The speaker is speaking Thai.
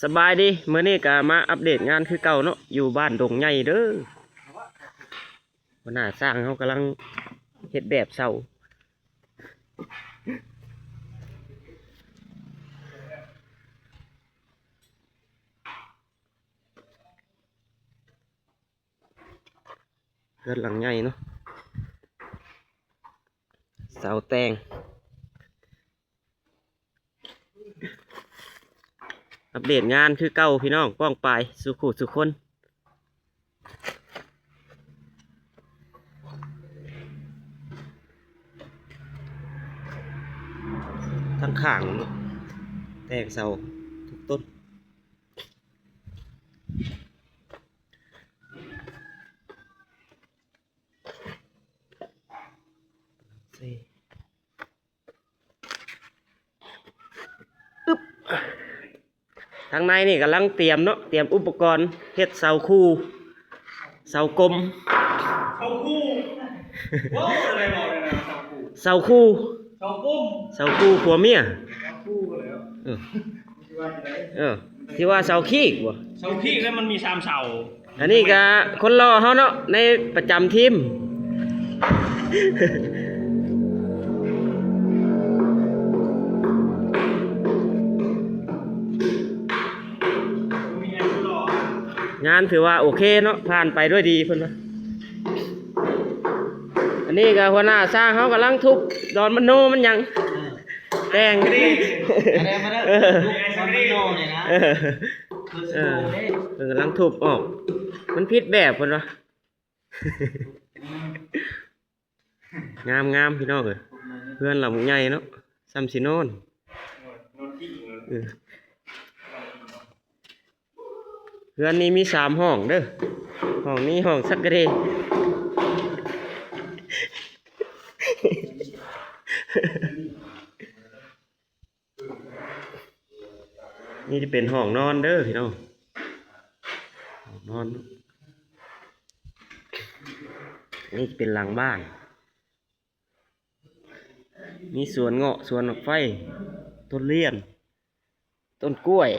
สบายดีเมื่อนี้ก็มาอัปเดตงานคือเก่าเนาะอยู่บ้านดงใหญ่เด้อวันหน้าสร้างเขากำลังเฮ็ดแบบเสาเรือนหลังใหญ่เนาะเสาแตงอัปเดตงานคือเก่าพี่น้องป้องปลายสุขุสุคนทั้งข้างเนาะแตงเสาทุกต้นทางในนี่กำลังเตรียมเนาะเตรียมอุปกรณ์เฮ็ดเสาคู่เสากลมเสาคู่ว้าวอะไรบอกเลยนะเสาคู่เสาคู่เสากุ้มเสาคู่ผัวเมียเสาคู่เลยเหรอที่ว่าเสาขี้บ่ เสาขี้แล้วมันมี3เสาอันนี้ก็คนรอเฮาเนาะในประจำทีมงานถือว่าโอเคเนาะผ่านไปด้วยดีเพิ่นว่าอันนี้ก็หัวหน้าสร้างเขากำลังทุบดอนมันโนมันยังแต่งดีมาเด้อมันโนเลยนะเพิ่นกำลังทุบออกมันผิดแบบเพิ่นว่างามพี่น้องเอ้ยเพื่อนหลังใหญ่เนาะซ้ำสิโนนเพื่อนนี้มี3ห้องเด้อห้องนี้ห้องสักกะเดนี่จะเป็นห้องนอนเด้อพี่น้องห้องนอนนี่จะเป็นหลังบ้านมีสวนเงาะสวนไฟต้นเลี้ยนต้นกล้วย